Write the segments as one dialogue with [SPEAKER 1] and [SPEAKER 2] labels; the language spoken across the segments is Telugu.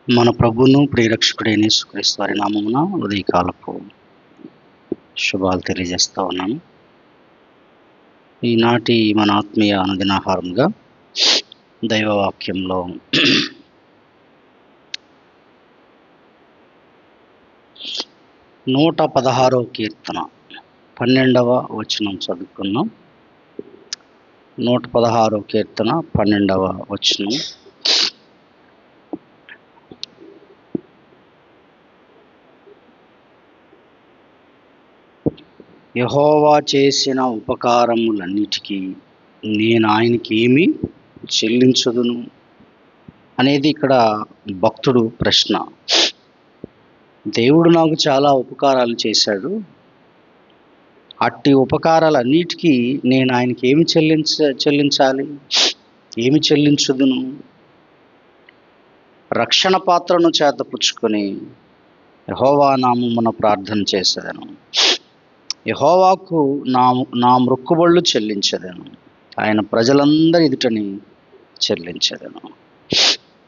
[SPEAKER 1] మన ప్రభువును ప్రియరక్షకుడైన యేసుక్రీస్తు వారి నామమున ఉదయకాలపు శుభాలు తెలియజేస్తా ఉన్నాను. ఈనాటి మన ఆత్మీయ అనుదినాహారంగా దైవవాక్యంలో 116వ కీర్తన 12వ వచనం చదువుకున్నాం. 116వ కీర్తన 12వ వచనం. యెహోవా చేసిన ఉపకారములన్నిటికీ నేను ఆయనకి ఏమి చెల్లించదును అనేది ఇక్కడ భక్తుడు ప్రశ్న. దేవుడు నాకు చాలా ఉపకారాలు చేశాడు, అట్టి ఉపకారాలన్నిటికీ నేను ఆయనకి ఏమి చెల్లించాలి, ఏమి చెల్లించుదును? రక్షణ పాత్రను చేతపుచ్చుకొని యెహోవా నామమున ప్రార్థన చేసేదను. యెహోవాకు నా మ్రొక్కుబళ్ళు చెల్లించెదను, ఆయన ప్రజలందరి ఎదుటని చెల్లించెదను.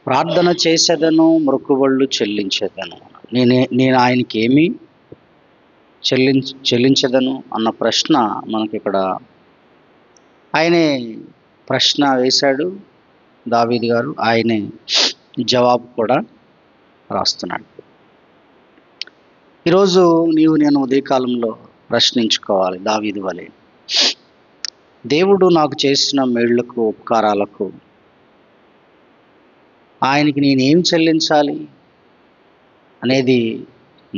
[SPEAKER 1] ప్రార్థన చేసేదను, మ్రొక్కుబళ్ళు చెల్లించేదను. నేను ఆయనకి ఏమి చెల్లించదను అన్న ప్రశ్న మనకి ఇక్కడ ఆయనే ప్రశ్న వేశాడు దావీదు గారు. ఆయనే జవాబు కూడా రాస్తున్నాడు. ఈరోజు నేను ఉదయకాలంలో ప్రశ్నించుకోవాలి దావీదు వలె. దేవుడు నాకు చేసిన మేళ్లకు, ఉపకారాలకు ఆయనకి నేనేం చెల్లించాలి అనేది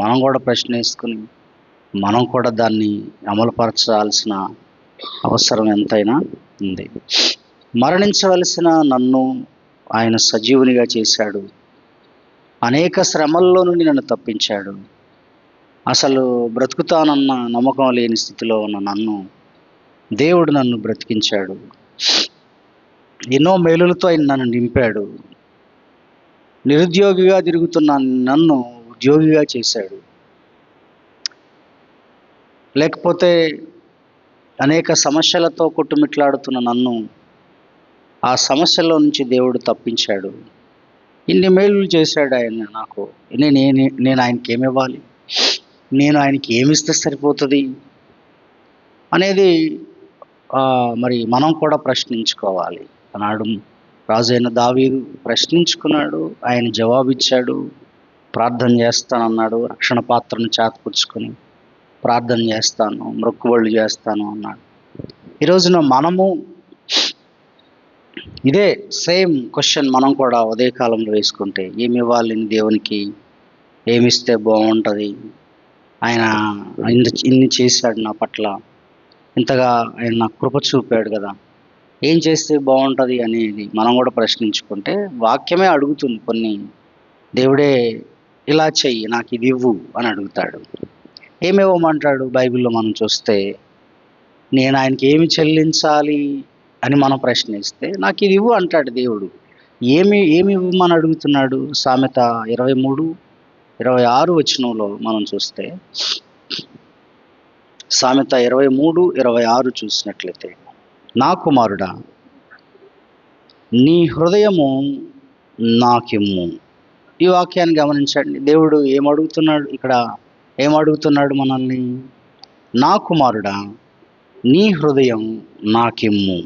[SPEAKER 1] మనం కూడా ప్రశ్న వేసుకుని మనం కూడా దాన్ని అమలుపరచాల్సిన అవసరం ఎంతైనా ఉంది. మరణించవలసిన నన్ను ఆయన సజీవునిగా చేశాడు. అనేక శ్రమల్లో నుండి నన్ను తప్పించాడు. అసలు బ్రతుకుతానన్న నమ్మకం లేని స్థితిలో ఉన్న దేవుడు నన్ను బ్రతికించాడు. ఎన్నో మేలులతో ఆయన నన్ను నింపాడు. నిరుద్యోగిగా తిరుగుతున్న నన్ను ఉద్యోగిగా చేశాడు. లేకపోతే అనేక సమస్యలతో కొట్టుమిట్లాడుతున్న నన్ను ఆ సమస్యలో నుంచి దేవుడు తప్పించాడు. ఇన్ని మేలు చేశాడు ఆయన నాకు. నేను ఆయనకి ఏమి ఇవ్వాలి, నేను ఆయనకి ఏమిస్తే సరిపోతుంది అనేది మరి మనం కూడా ప్రశ్నించుకోవాలి. అన్నాడు రాజు అయిన దావీదు ప్రశ్నించుకున్నాడు, ఆయన జవాబిచ్చాడు. ప్రార్థన చేస్తానన్నాడు, రక్షణ పాత్రను చేతపుచ్చుకొని ప్రార్థన చేస్తాను, మ్రొక్కుబళ్ళు చేస్తాను అన్నాడు. ఈరోజున మనము ఇదే సేమ్ క్వశ్చన్ మనం కూడా ఉదయకాలంలో వేసుకుంటే, ఏమి ఇవ్వాలి దేవునికి, ఏమిస్తే బాగుంటుంది, ఆయన ఇన్ని చేశాడు నా పట్ల, ఇంతగా ఆయన నాకు కృప చూపాడు కదా, ఏం చేస్తే బాగుంటుంది అనేది మనం కూడా ప్రశ్నించుకుంటే వాక్యమే అడుగుతుంది. కొన్ని దేవుడే ఇలా చెయ్యి, నాకు ఇది ఇవ్వు అని అడుగుతాడు. ఏమివ్వమంటాడు బైబిల్లో మనం చూస్తే, నేను ఆయనకి ఏమి చెల్లించాలి అని మనం ప్రశ్నిస్తే నాకు ఇది ఇవ్వు అంటాడు దేవుడు. ఏమి ఇవ్వమని అడుగుతున్నాడు? సామెత 23:26 వచనంలో మనం చూస్తే, సామెత 23:26 చూసినట్లయితే, నా కుమారుడా నీ హృదయము నాకిమ్ము. ఈ వాక్యాన్ని గమనించండి. దేవుడు ఏమడుగుతున్నాడు ఇక్కడ? ఏమడుగుతున్నాడు మనల్ని? నా కుమారుడా నీ హృదయం నాకిమ్ము.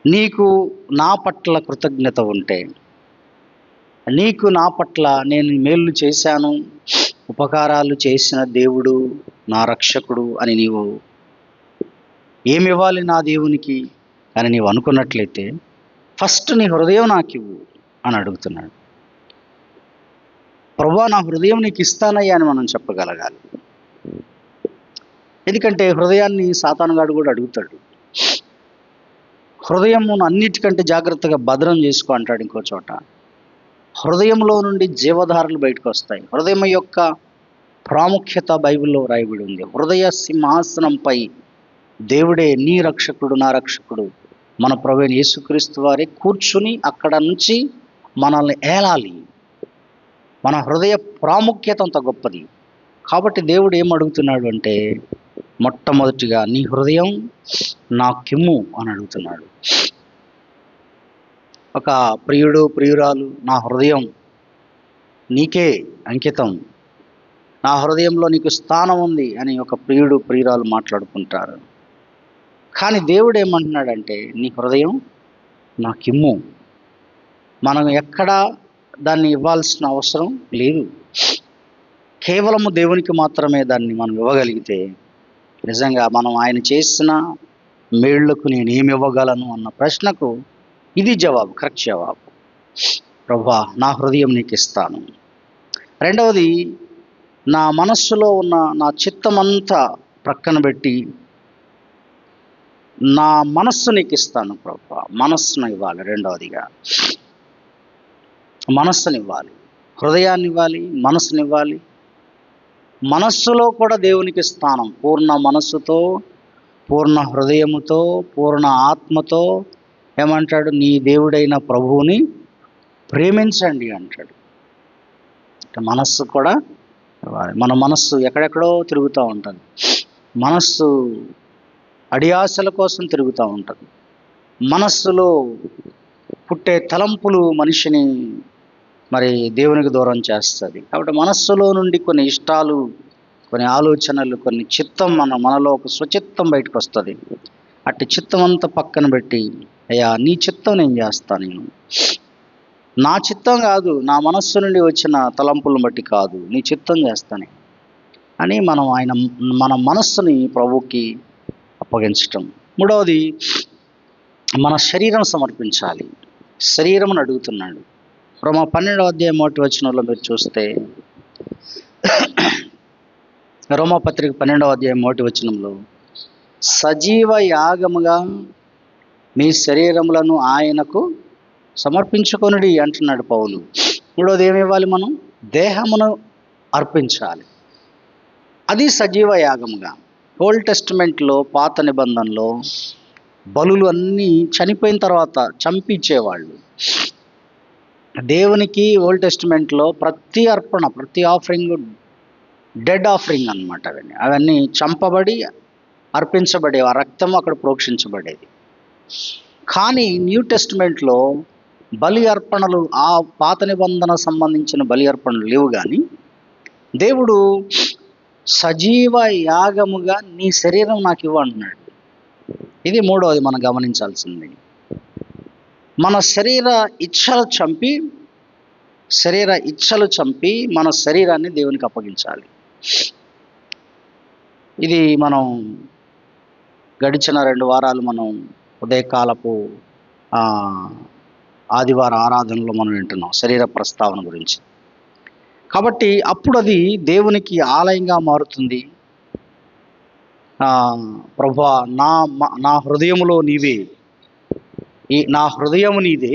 [SPEAKER 1] నీకు నా పట్ల కృతజ్ఞత ఉంటే, నీకు నా పట్ల నేను మేలు చేశాను, ఉపకారాలు చేసిన దేవుడు నా రక్షకుడు అని నీవు ఏమివ్వాలి నా దేవునికి అని నీవు అనుకున్నట్లయితే ఫస్ట్ నీ హృదయం నాకు ఇవ్వు అని అడుగుతున్నాడు. ప్రభువా నా హృదయం నీకు ఇస్తానయ్యా అని మనం చెప్పగలగాలి. ఎందుకంటే హృదయాన్ని సాతానుగాడు కూడా అడుగుతాడు. హృదయమును అన్నిటికంటే జాగ్రత్తగా భద్రం చేసుకో అంటాడు ఇంకో చోట. హృదయంలో నుండి జీవధారలు బయటకు వస్తాయి. హృదయం యొక్క ప్రాముఖ్యత బైబిల్లో రాయబడి ఉంది. హృదయ సింహాసనంపై దేవుడే నీ రక్షకుడు, నా రక్షకుడు, మన ప్రభువైన యేసుక్రీస్తు వారే కూర్చుని అక్కడ నుంచి మనల్ని ఏలాలి. మన హృదయ ప్రాముఖ్యత అంత గొప్పది. కాబట్టి దేవుడు ఏమడుగుతున్నాడు అంటే, మొట్టమొదటిగా నీ హృదయం నాకిమ్ము అని అడుగుతున్నాడు. ఒక ప్రియుడు ప్రియురాలు, నా హృదయం నీకే అంకితం, నా హృదయంలో నీకు స్థానం ఉంది అని ఒక ప్రియుడు ప్రియురాలు మాట్లాడుకుంటారు. కానీ దేవుడు ఏమంటున్నాడంటే, నీ హృదయం నాకిమ్ము. మనం ఎక్కడా దాన్ని ఇవ్వాల్సిన అవసరం లేదు. కేవలము దేవునికి మాత్రమే దాన్ని మనం ఇవ్వగలిగితే నిజంగా మనం ఆయన చేసిన మేళ్లకు నేను ఏమి ఇవ్వగలను అన్న ప్రశ్నకు ఇది జవాబు, కరెక్ట్ జవాబు. ప్రభువా, నా హృదయం నీకు ఇస్తాను. రెండవది, నా మనస్సులో ఉన్న నా చిత్తమంతా ప్రక్కన పెట్టి నా మనస్సు నీకు ఇస్తాను ప్రభువా. మనస్సును ఇవ్వాలి. రెండవదిగా మనస్సునివ్వాలి, హృదయాన్ని ఇవ్వాలి, మనస్సునివ్వాలి. మనస్సులో కూడా దేవునికి స్థానం. పూర్ణ మనస్సుతో, పూర్ణ హృదయముతో, పూర్ణ ఆత్మతో ఏమంటాడు, నీ దేవుడైన ప్రభువుని ప్రేమించండి అంటాడు. మనస్సు కూడా ఇవ్వాలి. మన మనస్సు ఎక్కడెక్కడో తిరుగుతూ ఉంటుంది. మనస్సు అడియాసల కోసం తిరుగుతూ ఉంటుంది. మనస్సులో పుట్టే తలంపులు మనిషిని మరి దేవునికి దూరం చేస్తుంది. కాబట్టి మనస్సులో నుండి కొన్ని ఇష్టాలు, కొన్ని ఆలోచనలు, కొన్ని చిత్తం మనలో ఒక స్వచిత్తం బయటకు వస్తుంది. అట్టి చిత్తం అంతా పక్కన పెట్టి, అయ్యా నీ చిత్తం నేను చేస్తాను, నేను నా చిత్తం కాదు, నా మనస్సు నుండి వచ్చిన తలంపులను బట్టి కాదు, నీ చిత్తం చేస్తాను అని మన మనస్సుని ప్రభువుకి అప్పగించటం. మూడవది, మన శరీరం సమర్పించాలి. శరీరమును అడుగుతున్నాడు. రోమా 12వ అధ్యాయం 1వ వచనంలో మీరు చూస్తే, రోమా పత్రిక 12వ అధ్యాయం 1వ వచనంలో, సజీవ యాగముగా మీ శరీరములను ఆయనకు సమర్పించుకొనుడి అంటున్నాడు పౌలు. మూడవది ఏమి ఇవ్వాలి? మనం దేహమును అర్పించాలి. అది సజీవ యాగముగా. ఓల్డ్ టెస్టిమెంట్లో, పాత నిబంధనలో బలులు అన్నీ చనిపోయిన తర్వాత చంపించేవాళ్ళు. దేవునికి ఓల్డ్ టెస్టిమెంట్లో ప్రతి అర్పణ, ప్రతి ఆఫరింగ్ డెడ్ ఆఫరింగ్ అనమాట. అవన్నీ చంపబడి అర్పించబడేవి. ఆ రక్తం అక్కడ ప్రోక్షించబడేది. కానీ న్యూ టెస్టిమెంట్లో బలి అర్పణలు, ఆ పాత నిబంధన సంబంధించిన బలి అర్పణలు లేవు. కానీ దేవుడు సజీవ యాగముగా నీ శరీరం నాకు ఇవ్వంటున్నాడు. ఇది మూడవది మనం గమనించాల్సింది. మన శరీర ఇచ్ఛలు చంపి మన శరీరాన్ని దేవునికి అప్పగించాలి. ఇది మనం గడిచిన 2 వారాలు మనం ఉదయకాలపు ఆదివార ఆరాధనలో మనం వింటున్నాం శరీర ప్రస్తావన గురించి. కాబట్టి అప్పుడు అది దేవునికి ఆలయంగా మారుతుంది. ప్రభువా, నా హృదయములో నీవే, నా హృదయము నీదే,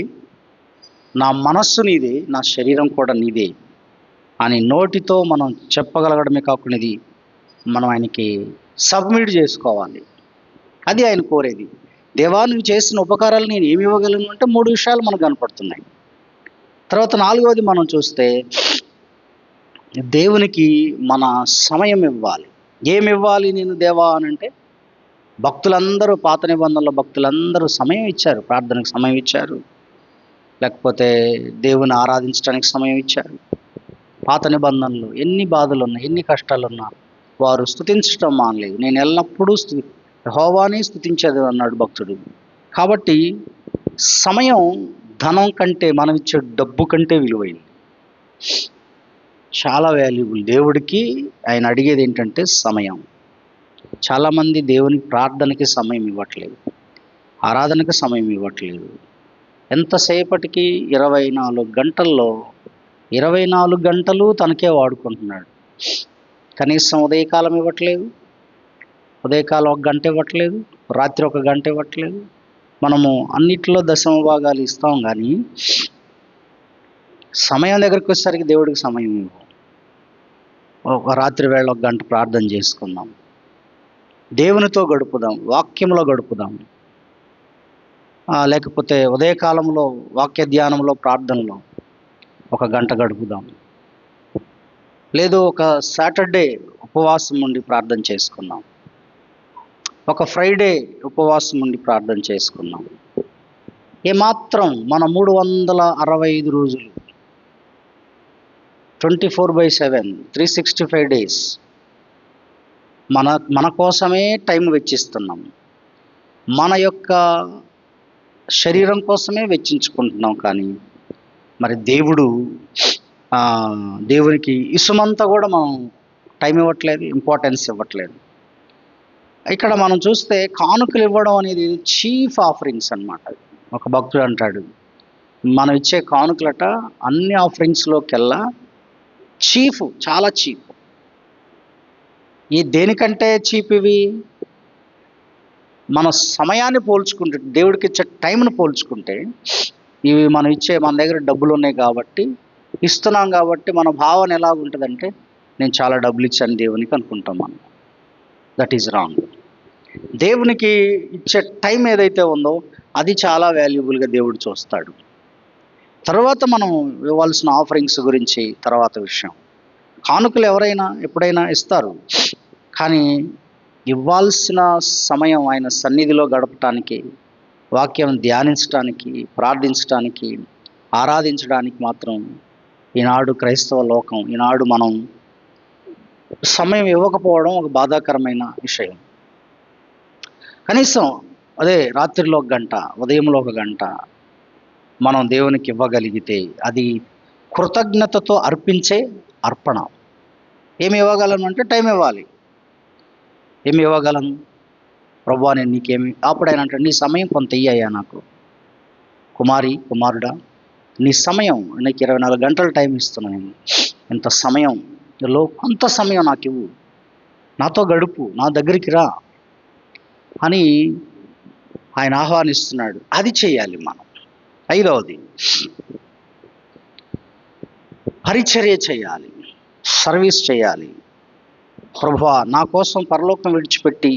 [SPEAKER 1] నా మనస్సు నీదే, నా శరీరం కూడా నీదే అని నోటితో మనం చెప్పగలగడమే కాకుండా ఇది మనం ఆయనకి సబ్మిట్ చేసుకోవాలి. అది ఆయన కోరేది. దేవా, నువ్వు చేసిన ఉపకారాలు నేను ఏమి ఇవ్వగలను అంటే 3 విషయాలు మనకు కనపడుతున్నాయి. తర్వాత 4వది మనం చూస్తే, దేవునికి మన సమయం ఇవ్వాలి. ఏమి ఇవ్వాలి నేను దేవా అని అంటే, భక్తులందరూ, పాత నిబంధనలో భక్తులందరూ సమయం ఇచ్చారు, ప్రార్థనకు సమయం ఇచ్చారు, లేకపోతే దేవుని ఆరాధించడానికి సమయం ఇచ్చారు. పాత నిబంధనలు ఎన్ని బాధలున్నా, ఎన్ని కష్టాలున్నా వారు స్తుతించడం మానలేదు. నేను ఎల్లప్పుడూ యెహోవాని స్తుతించేది అన్నాడు భక్తుడు. కాబట్టి సమయం ధనం కంటే, మనం ఇచ్చే డబ్బు కంటే విలువైంది, చాలా వాల్యుబుల్. దేవుడికి ఆయన అడిగేది ఏంటంటే సమయం. చాలామంది దేవునికి ప్రార్థనకి సమయం ఇవ్వట్లేదు, ఆరాధనకి సమయం ఇవ్వట్లేదు. ఎంతసేపటికి 24 గంటల్లో 24 గంటలు తనకే వాడుకుంటున్నాడు. కనీసం ఉదయకాలం ఇవ్వట్లేదు, ఉదయకాలం 1 గంట ఇవ్వట్లేదు, రాత్రి 1 గంట ఇవ్వట్లేదు. మనము అన్నిట్లో 10వ భాగాలు ఇస్తాం, కానీ సమయం దగ్గరికి వచ్చేసరికి దేవుడికి సమయం ఇవ్వం. ఒక రాత్రి వేళ 1 గంట ప్రార్థన చేసుకుందాం, దేవునితో గడుపుదాం, వాక్యంలో గడుపుదాం. లేకపోతే ఉదయకాలంలో వాక్య ధ్యానంలో, ప్రార్థనలో 1 గంట గడుపుదాం. లేదు, ఒక సాటర్డే ఉపవాసం ఉండి ప్రార్థన చేసుకుందాం, ఒక ఫ్రైడే ఉపవాసం ఉండి ప్రార్థన చేసుకుందాం. ఏమాత్రం మన 365 రోజులు 24/7 365 డేస్ మన మన కోసమే టైం వెచ్చిస్తున్నాం. మన యొక్క శరీరం కోసమే వెచ్చించుకుంటున్నాం. కానీ మరి దేవునికి ఇసుమంతా కూడా మనం టైం ఇవ్వట్లేదు, ఇంపార్టెన్స్ ఇవ్వట్లేదు. ఇక్కడ మనం చూస్తే కానుకలు ఇవ్వడం అనేది చీఫ్ ఆఫరింగ్స్ అన్నమాట. ఒక భక్తుడు అంటాడు, మనం ఇచ్చే కానుకలట అన్ని ఆఫరింగ్స్లోకెల్లా చీఫ్, చాలా చీప్. ఈ దేనికంటే చీప్ ఇవి? మన సమయాన్ని పోల్చుకుంటే, దేవుడికి ఇచ్చే టైంను పోల్చుకుంటే ఇవి మనం మన దగ్గర డబ్బులు ఉన్నాయి కాబట్టి ఇస్తున్నాం. కాబట్టి మన భావన ఎలాగుంటుందంటే నేను చాలా డబ్బులు ఇచ్చాను దేవునికి అనుకుంటాం మనం. That is wrong. దేవునికి ఇచ్చే టైం ఏదైతే ఉందో అది చాలా వాల్యుబుల్గా దేవుడు చూస్తాడు. తర్వాత మనం ఇవ్వాల్సిన ఆఫరింగ్స్ గురించి తర్వాత విషయం. కానుకలు ఎవరైనా ఎప్పుడైనా ఇస్తారు, కానీ ఇవ్వాల్సిన సమయం ఆయన సన్నిధిలో గడపటానికి, వాక్యం ధ్యానించడానికి, ప్రార్థించడానికి, ఆరాధించడానికి మాత్రం ఈనాడు క్రైస్తవ లోకం, ఈనాడు మనం సమయం ఇవ్వకపోవడం ఒక బాధాకరమైన విషయం. కనీసం అదే రాత్రిలో 1 గంట, ఉదయంలో 1 గంట మనం దేవునికి ఇవ్వగలిగితే అది కృతజ్ఞతతో అర్పించే అర్పణ. ఏమి ఇవ్వగలను అంటే టైం ఇవ్వాలి. ఏమి ఇవ్వగలను ప్రభువా, నేను నీకేమి? అప్పుడు ఆయన అంటే నీ సమయం కొంత ఇయ్యా నాకు, కుమారి కుమారుడా, నీ సమయం, నీకు 24 గంటలు టైం ఇస్తున్నాను నేను, ఇంత సమయంలో కొంత సమయం నాకు ఇవ్వు, నాతో గడుపు, నా దగ్గరికి రా అని ఆయన ఆహ్వానిస్తున్నాడు. అది చేయాలి మనం. 5వది పరిచర్య చేయాలి, సర్వీస్ చేయాలి. ప్రభువా, నా కోసం పరలోకం విడిచిపెట్టి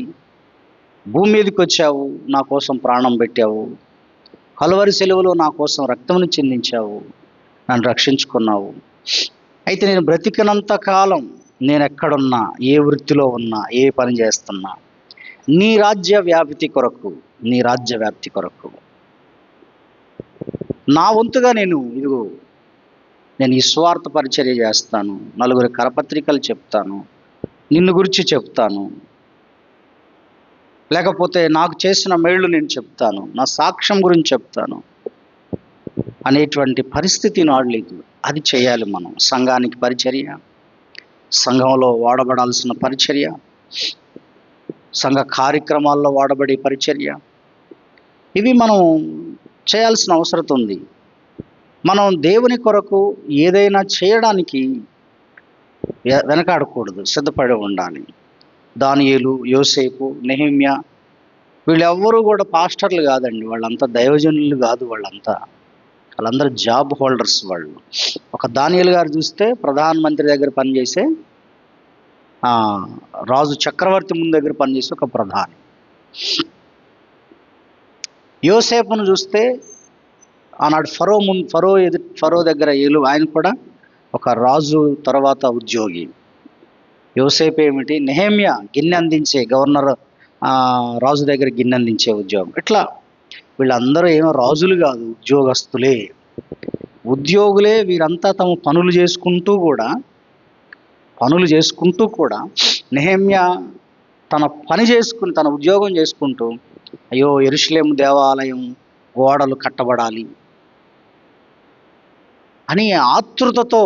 [SPEAKER 1] భూమి మీదకి వచ్చావు, నా కోసం ప్రాణం పెట్టావు, కలువరి సెలవులో నా కోసం రక్తమును చిందించావు, నన్ను రక్షించుకున్నావు. అయితే నేను బ్రతికినంత కాలం నేను ఎక్కడున్నా, ఏ వృత్తిలో ఉన్నా, ఏ పని చేస్తున్నా, నీ రాజ్య వ్యాప్తి కొరకు, నీ రాజ్య వ్యాప్తి కొరకు నా వంతుగా నేను ఈ స్వార్థ పరిచర్య చేస్తాను. నలుగురి కరపత్రికలు చెప్తాను, నిన్ను గురించి చెప్తాను, లేకపోతే నాకు చేసిన మేళ్ళు నేను చెప్తాను, నా సాక్ష్యం గురించి చెప్తాను అనేటువంటి పరిస్థితి నాడు లేదు. అది చేయాలి మనం. సంఘానికి పరిచర్య, సంఘంలో వాడబడాల్సిన పరిచర్య, సంఘ కార్యక్రమాల్లో వాడబడే పరిచర్య, ఇవి మనం చేయాల్సిన అవసరం ఉంది. మనం దేవుని కొరకు ఏదైనా చేయడానికి వెనకాడకూడదు, సిద్ధపడి ఉండాలి. దానియేలు, యోసేపు, నెహెమ్యా వీళ్ళెవ్వరూ కూడా పాస్టర్లు కాదండి, వాళ్ళంతా దైవజనులు కాదు, వాళ్ళందరూ జాబ్ హోల్డర్స్. వాళ్ళు ఒక దానియేలు గారు చూస్తే ప్రధానమంత్రి దగ్గర పనిచేసే, రాజు చక్రవర్తి ముందు దగ్గర పనిచేసే ఒక ప్రధాని. యోసేపును చూస్తే ఆనాడు ఫరో దగ్గర ఆయన కూడా ఒక రాజు తర్వాత ఉద్యోగి. యోసేపు ఏమిటి, నెహెమ్యా గిన్నె అందించే గవర్నర్, రాజు దగ్గర గిన్నె అందించే ఉద్యోగం. ఇట్లా వీళ్ళందరూ ఏమో రాజులు కాదు, ఉద్యోగులే. వీరంతా తమ పనులు చేసుకుంటూ కూడా నెహెమ్యా తన పని చేసుకుని, తన ఉద్యోగం చేసుకుంటూ, అయ్యో యెరూషలేము దేవాలయం గోడలు కట్టబడాలి అని ఆతృతతో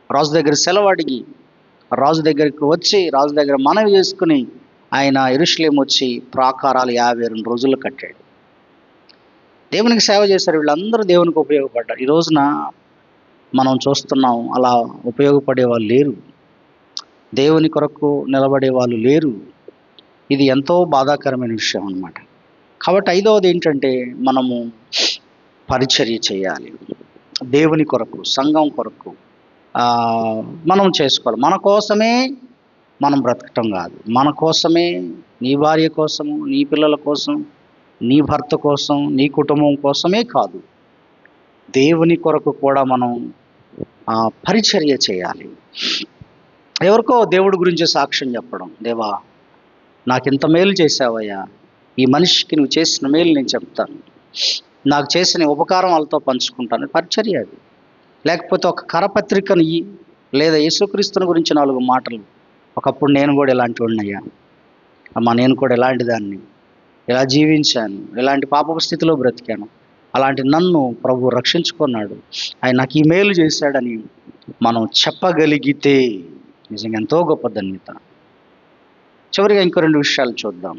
[SPEAKER 1] రాజు దగ్గర సెలవు అడిగి, రాజు దగ్గరికి వచ్చి, రాజు దగ్గర మనవి చేసుకుని ఆయన యెరూషలేము వచ్చి ప్రాకారాలు 52 రోజులు కట్టాడు. దేవునికి సేవ చేశారు. వీళ్ళందరూ దేవునికి ఉపయోగపడ్డారు. ఈ రోజున మనం చూస్తున్నాం, అలా ఉపయోగపడే వాళ్ళు లేరు, దేవుని కొరకు నిలబడే వాళ్ళు లేరు. ఇది ఎంతో బాధాకరమైన విషయం అన్నమాట. కాబట్టి 5వది ఏంటంటే మనము పరిచర్య చేయాలి. దేవుని కొరకు, సంఘం కొరకు మనం చేసుకోవాలి. మన కోసమే మనం బ్రతకటం కాదు, మన కోసమే, నీ భార్య కోసము, నీ పిల్లల కోసం, నీ భర్త కోసం, నీ కుటుంబం కోసమే కాదు, దేవుని కొరకు కూడా మనం పరిచర్య చేయాలి. ఎవరికో దేవుడి గురించి సాక్ష్యం చెప్పడం, దేవా నాకు ఇంత మేలు చేసావయ్యా, ఈ మనిషికి నువ్వు చేసిన మేలు నేను చెప్తాను, నాకు చేసిన ఉపకారం వాళ్ళతో పంచుకుంటాను, పరిచర్య అది. లేకపోతే ఒక కరపత్రికను లేదా యేసుక్రీస్తుని గురించి 4 మాటలు, ఒకప్పుడు నేను కూడా ఇలాంటి వాడినయ్యా, అమ్మా నేను కూడా ఇలాంటి దాన్ని, ఇలా జీవించాను, ఇలాంటి పాపపు స్థితిలో బ్రతికాను, అలాంటి నన్ను ప్రభు రక్షించుకున్నాడు, ఆయన నాకు ఈ మేలు చేశాడని మనం చెప్పగలిగితే నిజంగా ఎంతో గొప్ప ధన్యత. చివరిగా ఇంకో 2 విషయాలు చూద్దాం.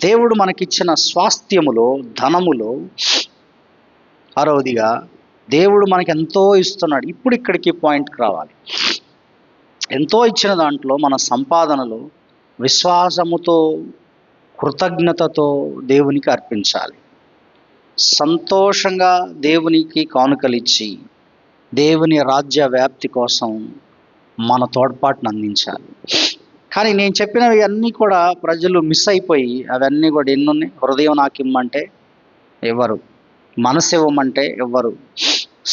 [SPEAKER 1] దేవుడు మనకిచ్చిన స్వాస్థ్యములో, ధనములో, 6వదిగా దేవుడు మనకి ఎంతో ఇస్తున్నాడు. ఇప్పుడు ఇక్కడికి పాయింట్కి రావాలి. ఎంతో ఇచ్చిన దాంట్లో మన సంపాదనలో విశ్వాసముతో, కృతజ్ఞతతో దేవునికి అర్పించాలి. సంతోషంగా దేవునికి కానుకలిచ్చి దేవుని రాజ్య వ్యాప్తి కోసం మన తోడ్పాటును అందించాలి. కానీ నేను చెప్పినవి అన్నీ కూడా ప్రజలు మిస్ అయిపోయి, అవన్నీ కూడా ఎన్నున్నాయి. హృదయం నాకు ఇమ్మంటే ఎవరు, మనసు ఇవ్వమంటే ఎవరు,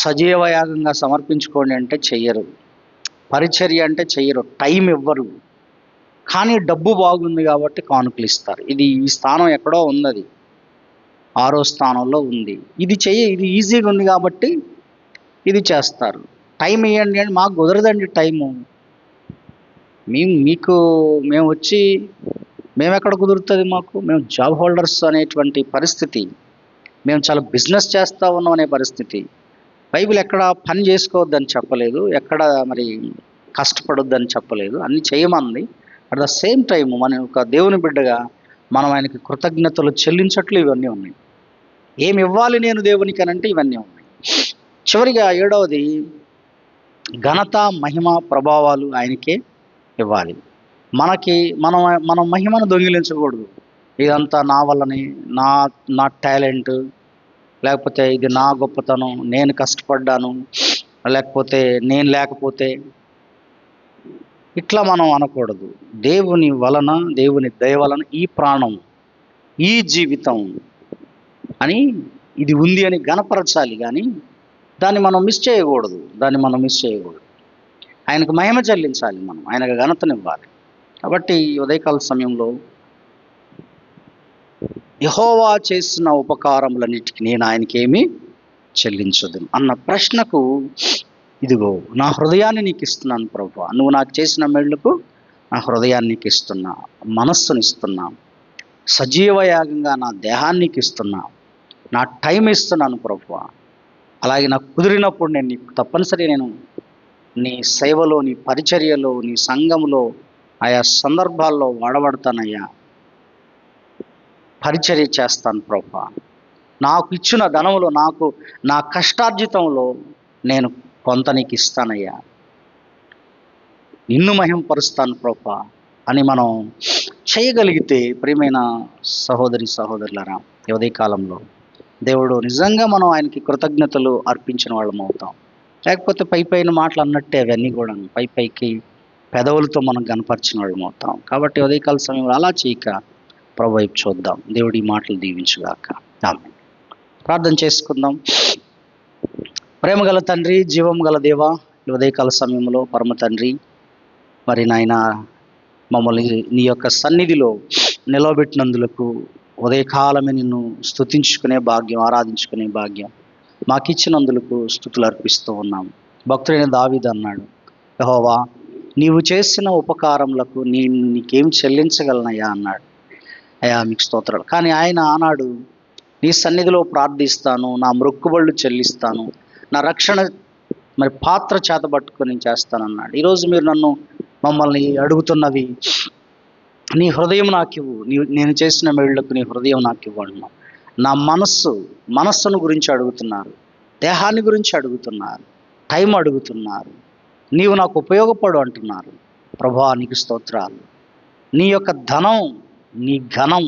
[SPEAKER 1] సజీవయాగంగా సమర్పించుకోండి అంటే చెయ్యరు, పరిచర్య అంటే చెయ్యరు, టైం ఇవ్వరు. కానీ డబ్బు బాగుంది కాబట్టి కానుకలు ఇస్తారు. ఈ స్థానం ఎక్కడో ఉన్నది, 6వ స్థానంలో ఉంది. ఇది ఈజీగా ఉంది కాబట్టి ఇది చేస్తారు. టైం ఇవ్వండి అంటే మాకు కుదరదండి టైము. మేము వచ్చి ఎక్కడ కుదురుతుంది మాకు, మేము జాబ్ హోల్డర్స్ అనేటువంటి పరిస్థితి, మేము చాలా బిజినెస్ చేస్తూ ఉన్నాం అనే పరిస్థితి. బైబిల్ ఎక్కడ పని చేసుకోవద్దని చెప్పలేదు, ఎక్కడ మరి కష్టపడొద్దని చెప్పలేదు, అన్నీ చేయమంది. అట్ ద సేమ్ టైం మన ఒక దేవుని బిడ్డగా మనం ఆయనకి కృతజ్ఞతలు చెల్లించట్లు ఇవన్నీ ఉన్నాయి. ఏమి ఇవ్వాలి నేను దేవునికి అనంటే ఇవన్నీ ఉన్నాయి. చివరిగా 7వది, ఘనత, మహిమ, ప్రభావాలు ఆయనకే ఇవ్వాలి. మనం మహిమను దొంగిలించకూడదు. ఇదంతా నా వల్లనే, నా టాలెంట్, లేకపోతే ఇది నా గొప్పతనం, నేను కష్టపడ్డాను, లేకపోతే నేను లేకపోతే, ఇట్లా మనం అనకూడదు. దేవుని వలన, దేవుని దయ వలన ఈ ప్రాణం, ఈ జీవితం అని ఇది ఉంది అని గణపరచాలి. కానీ దాన్ని మనం మిస్ చేయకూడదు. ఆయనకు మహిమ చెల్లించాలి, మనం ఆయనకు ఘనతనివ్వాలి. కాబట్టి ఉదయకాల సమయంలో యెహోవా చేసిన ఉపకారములన్నిటికీ నేను ఆయనకేమీ చెల్లించదు అన్న ప్రశ్నకు, ఇదిగో నా హృదయాన్ని నీకు ఇస్తున్నాను ప్రభువా, నువ్వు నాకు చేసిన మేళ్లకు నా హృదయాన్ని నీకు ఇస్తున్నా, మనస్సుని ఇస్తున్నా, సజీవయాగంగా నా దేహాన్ని ఇస్తున్నా, నా టైం ఇస్తున్నాను ప్రభువా. అలాగే నాకు కుదిరినప్పుడు నేను నేను నీ సేవలో, నీ పరిచర్యలో, నీ సంఘంలో ఆయా సందర్భాల్లో వాడబడతానయ్యా, పరిచర్య చేస్తాను ప్రభువా. నాకు ఇచ్చిన ధనములో, నా కష్టార్జితంలో నేను కొంత నీకు ఇస్తానయ్యా, నిన్ను మహింపరుస్తాను ప్రభువా అని మనం చేయగలిగితే, ప్రియమైన సహోదరి సహోదరులారా, ఉదయకాలంలో దేవుడు నిజంగా మనం ఆయనకి కృతజ్ఞతలు అర్పించిన వాళ్ళం అవుతాం. లేకపోతే పైన మాటలు అన్నట్టే అవన్నీ కూడా పైకి పెదవులతో మనం కనపరిచిన వాళ్ళం అవుతాం. కాబట్టి ఉదయకాల సమయంలో అలా చేయక ప్రభు వైపు చూద్దాం. దేవుడి మాటలు దీవించుగాక. ఆమేన్. ప్రార్థన చేసుకుందాం. ప్రేమగల తండ్రి, జీవం గల దేవా, ఉదయకాల సమయంలో పరమ తండ్రి, మరి నాయన మమ్మల్ని నీ యొక్క సన్నిధిలో నిలవబెట్టినందులకు, ఉదయకాలమే నిన్ను స్తుతించుకునే భాగ్యం, ఆరాధించుకునే భాగ్యం మాకు ఇచ్చినందులకు స్తుతులు అర్పిస్తూ ఉన్నాం. భక్తుడైన దావీదు అన్నాడు, యెహోవా నీవు చేసిన ఉపకారములకు నీకేం చెల్లించగలనయ్యా అన్నాడు. అయ్యా మీకు స్తోత్రాలు. కానీ ఆయన ఆనాడు నీ సన్నిధిలో ప్రార్థిస్తాను, నా మొక్కుబళ్ళు చెల్లిస్తాను, నా రక్షణ మరి పాత్ర చేత పట్టుకొని చేస్తానన్నాడు. ఈరోజు మీరు మమ్మల్ని అడుగుతున్నవి, నీ హృదయం నాకు ఇవ్వు, నేను చేసిన మేళ్లకు నీ హృదయం నాకు ఇవ్వండి. నా మనస్సును గురించి అడుగుతున్నారు, దేహాన్ని గురించి అడుగుతున్నారు, టైం అడుగుతున్నారు, నీవు నాకు ఉపయోగపడు అంటున్నారు. ప్రభువా నీకు స్తోత్రాలు. నీ యొక్క ధనం, నీ ఘనం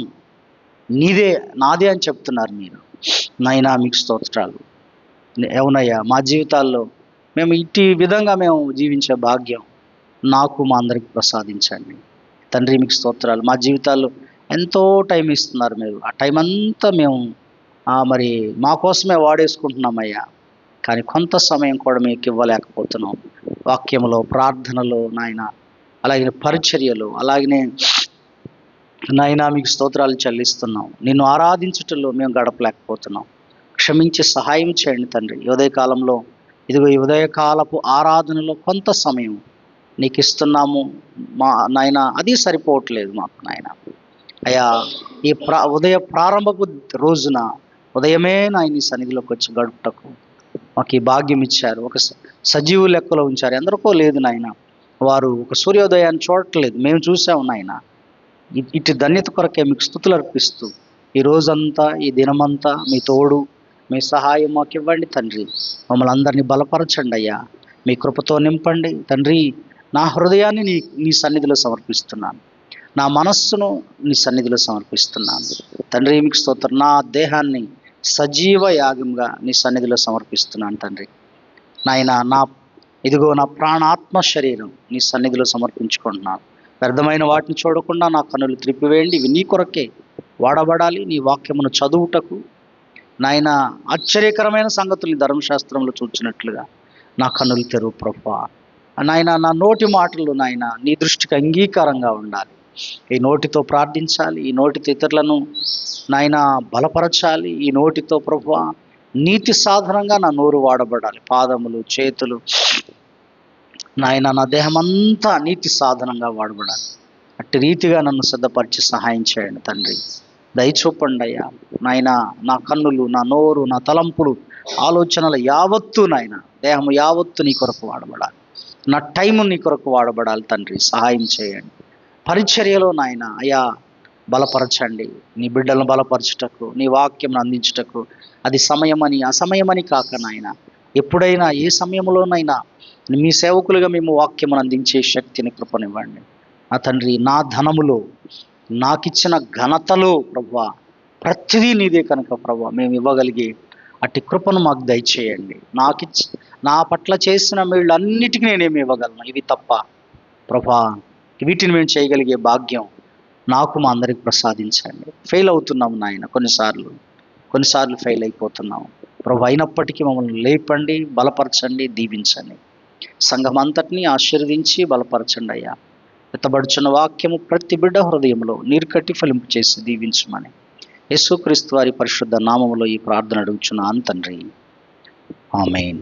[SPEAKER 1] నాదే అని చెప్తున్నారు మీరు. నాయనా మీకు స్తోత్రాలు. అవునయ్యా, మా జీవితాల్లో మేము ఇట్టి విధంగా మేము జీవించే భాగ్యం నాకు, మా అందరికి ప్రసాదించండి తండ్రి. మీకు స్తోత్రాలు. మా జీవితాల్లో ఎంతో టైం ఇస్తున్నారు మీరు. ఆ టైం అంతా మేము మరి మా కోసమే వాడేసుకుంటున్నామయ్యా. కానీ కొంత సమయం కూడా మీకు ఇవ్వలేకపోతున్నాం. వాక్యంలో, ప్రార్థనలో నాయన, అలాగే పరిచర్యలో, అలాగనే నాయనా మీకు స్తోత్రాలు చెల్లిస్తున్నాం. నిన్ను ఆరాధించుటలో మేము గడపలేకపోతున్నాం. క్షమించి సహాయం చేయండి తండ్రి. ఈ ఉదయకాలంలో ఇదిగో ఈ ఉదయకాలపు ఆరాధనలో కొంత సమయం నీకు ఇస్తున్నాము మా నాయన. అది సరిపోవట్లేదు మాకు నాయన. అయ్యా, ఈ ఉదయ ప్రారంభపు రోజున ఉదయమే నాయన నీ సన్నిధిలోకి వచ్చి గడుపుటకు మాకు ఈ భాగ్యం ఇచ్చారు. ఒక సజీవు లెక్కలో ఉంచారు. ఎందరికో లేదు నాయన, వారు ఒక సూర్యోదయాన్ని చూడట్లేదు, మేము చూసాము నాయన. ఇటు ధన్యత కొరకే మీకు స్తుతులు అర్పిస్తూ ఈ రోజంతా ఈ దినమంతా మీ తోడు మీ సహాయం మాకు ఇవ్వండి తండ్రి. మమ్మల్ని అందరినీ బలపరచండి అయ్యా. మీ కృపతో నింపండి తండ్రి. నా హృదయాన్ని నీ సన్నిధిలో సమర్పిస్తున్నాను. నా మనస్సును నీ సన్నిధిలో సమర్పిస్తున్నాను తండ్రి. మీకు స్తోత్రం. నా దేహాన్ని సజీవ యాగంగా నీ సన్నిధిలో సమర్పిస్తున్నాను తండ్రి. నాయన ఇదిగో నా ప్రాణాత్మ శరీరం నీ సన్నిధిలో సమర్పించుకుంటున్నాను. వ్యర్థమైన వాటిని చూడకుండా నా కన్నులు త్రిప్పివేయండి. ఇవి నీ కొరకే వాడబడాలి. నీ వాక్యమును చదువుటకు నాయన ఆశ్చర్యకరమైన సంగతులు ధర్మశాస్త్రంలో చూచినట్లుగా నా కన్నులు తెరువు ప్రభువా. నాయన నా నోటి మాటలు నాయన నీ దృష్టికి అంగీకారంగా ఉండాలి. ఈ నోటితో ప్రార్థించాలి, ఈ నోటితో ఇతరులను నాయన బలపరచాలి. ఈ నోటితో ప్రభువా నీతి సాధనంగా నా నోరు వాడబడాలి. పాదములు చేతులు నాయన నా దేహం అంతా నీతి సాధనంగా వాడబడాలి. అట్టి రీతిగా నన్ను సిద్ధపరిచి సహాయం చేయండి తండ్రి. దయచూపండి అయ్యా నాయన. నా కన్నులు నా నోరు నా తలంపులు ఆలోచనలు యావత్తు నాయన దేహము యావత్తు నీ కొరకు వాడబడాలి. నా టైము నీ కొరకు వాడబడాలి తండ్రి. సహాయం చేయండి. పరిచర్యలో నాయన అయ్యా బలపరచండి. నీ బిడ్డలను బలపరచుటకు నీ వాక్యం అందించుటకు అది సమయమని అసమయమని కాక నాయన ఎప్పుడైనా ఏ సమయంలోనైనా మీ సేవకులుగా మేము వాక్యమును అందించే శక్తిని కృపనివ్వండి నా తండ్రి. నా ధనములో నాకిచ్చిన ఘనతలో ప్రభువా ప్రతిదీ నీదే కనుక ప్రభువా మేము ఇవ్వగలిగే అట్టి కృపను మాకు దయచేయండి. నా పట్ల చేసిన వీళ్ళన్నిటికీ నేనేమి ఇవ్వగలను, ఇవి తప్ప ప్రభువా వీటిని మేము చేయగలిగే భాగ్యం నాకు మా అందరికి ప్రసాదించండి. ఫెయిల్ అవుతున్నాము నాయన, కొన్నిసార్లు ఫెయిల్ అయిపోతున్నాము ప్రభు. అయినప్పటికీ మమ్మల్ని లేపండి, బలపరచండి, దీవించండి. సంఘం అంతటిని ఆశీర్వదించి బలపరచండి అయ్యా. ఎత్తబడుచున్న వాక్యము ప్రతి బిడ్డ హృదయంలో నీరు కట్టి ఫలింపు చేసి దీవించమని యేసుక్రీస్తు వారి పరిశుద్ధ నామములో ఈ ప్రార్థన అడుగుచున్నాను తండ్రి. ఆమేన్.